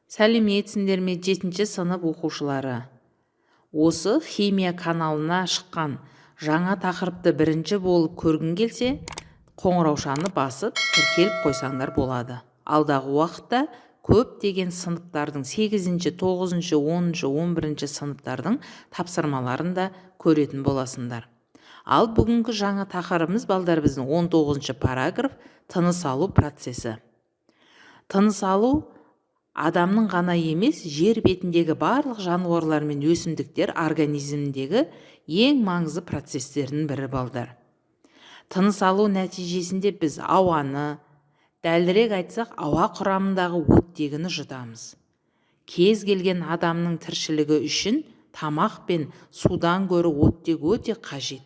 Сәлеметсіңдер ме 7-ші сынып оқушылары. Осы химия каналына шыққан жаңа тақырыпты бірінші болып көргің келсе, қоңыраушаны басып тіркеліп қойсаңдар болады. Алдағы уақытта көптеген сыныптардың 8-ші, 9-ші, 10-ші, 11-ші сыныптардың тапсырмаларын да көретін боласыңдар. Ал бүгінгі жаңа тақырыбымыз балдар біздің 19-ші параграф тыныс алу процесі. Тыныс алу адамның ғана емес, жер бетіндегі барлық жануарлар мен өсімдіктер организміндегі ең маңызды процестердің бірі балдар. Тыныс алу нәтижесінде біз ауаны, дәлірек айтсақ, ауа құрамындағы оттегіні жұтамыз. Кез келген адамның тіршілігі үшін тамақ пен судан гөрі оттек өте қажет.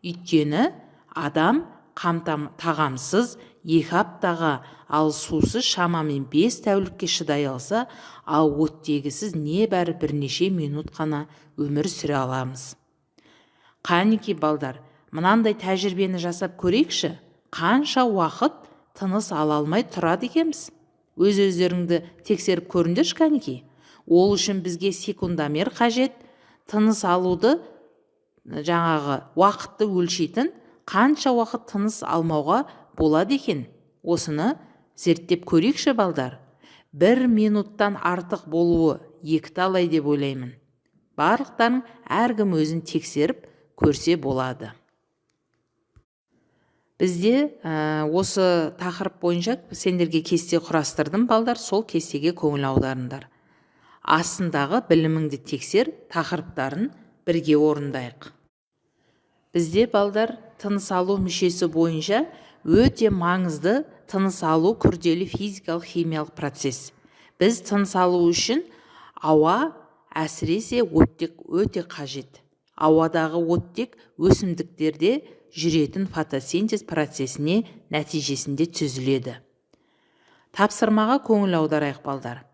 Өйткені адам тағамсыз 2 аптаға, ал сусыз шамамен 5 тәулікке шыдай алса, ал оттегісіз небәрі бірнеше минут қана өмір сүре аламыз. Қанеки балдар, мынандай тәжірибені жасап көрейікші, қанша уақыт тыныс ала алмай тұрады екенбіз? Өз-өздеріңді тексеріп көріңдерші қанеки. Ол үшін бізге секундомер қажет. Тыныс алуды жаңағы уақытты өлшейтін қанша уақыт тыныс алмауға болады екен? Осыны зерттеп көрейікші балдар. 1 минуттан артық болуы 2 талай деп ойлаймын. Барлықтарың әркім өзін тексеріп көрсе болады. Бізде осы тақырып бойынша сендерге кесте құрастырдым балдар, сол кестеге көңіл аударыңдар. Астындағы біліміңді тексер тақырыптарын бірге орындайық. Бізде балдар тыныс алу мүшесі бойынша өте маңызды тыныс алу күрделі физикалық химиялық процесс. Біз тыныс алу үшін ауа, әсіресе оттек өте қажет. Ауадағы оттек өсімдіктерде жүретін фотосинтез процесіне нәтижесінде түзіледі. Тапсырмаға көңіл аударайық балдар.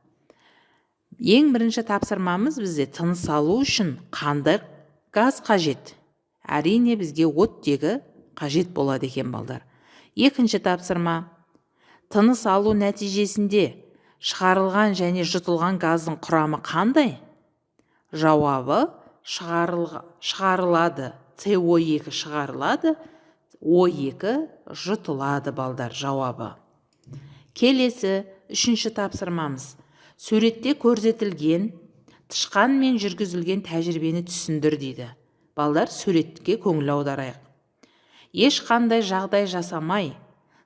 Ең бірінші тапсырмамыз бізде тыныс алу үшін қандай газ қажет? Әрине бізге оттегі қажет болады екен балдар. Екінші тапсырма. Тыныс алу нәтижесінде шығарылған және жұтылған газдың құрамы қандай? Жауабы шығарылады. CO2 шығарылады, O2 жұтылады балдар жауабы. Келесі, үшінші тапсырмамыз. Суретте көрсетілген тышқанмен жүргізілген тәжірибені түсіндір дейді. Балдар, суретке көңіл аударайық. Ешқандай жағдай жасамай,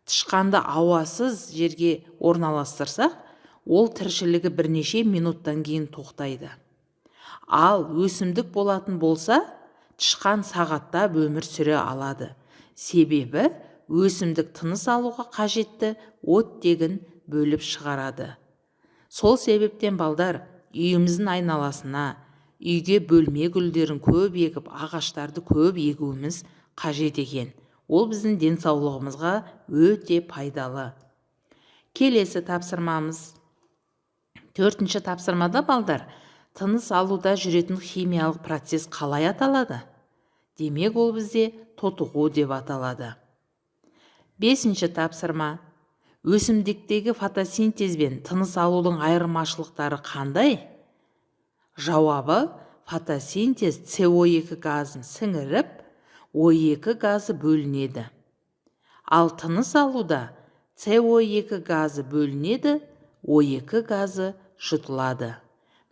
тышқанды ауасыз жерге орналастырсақ, ол тіршілігі бірнеше минуттан кейін тоқтайды. Ал өсімдік болатын болса, тышқан сағаттап өмір сүре алады. Себебі өсімдік тыныс алуға қажетті оттегін бөліп шығарады. Сол себептен балдар, үйіміздің айналасына, үйге бөлме гүлдерін көп егіп, ағаштарды көп егуіміз қажет екен. Ол біздің денсаулығымызға өте пайдалы. Келесі тапсырмамыз. 4-ші тапсырмада балдар, тыныс алуда жүретін химиялық процесс қалай аталады? Демек ол бізде тотығу деп аталады. 5-ші тапсырма. Өсімдіктегі фотосинтез бен тыныс алудың айырмашылықтары қандай? Жауабы, фотосинтез CO2 газын сіңіріп, O2 газы бөлінеді. Ал тыныс алуда CO2 газы бөлінеді, O2 газы жұтылады.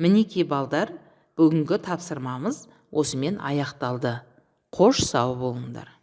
Мінеки балдар, бүгінгі тапсырмамыз осымен аяқталды. Қош сау болыңдар.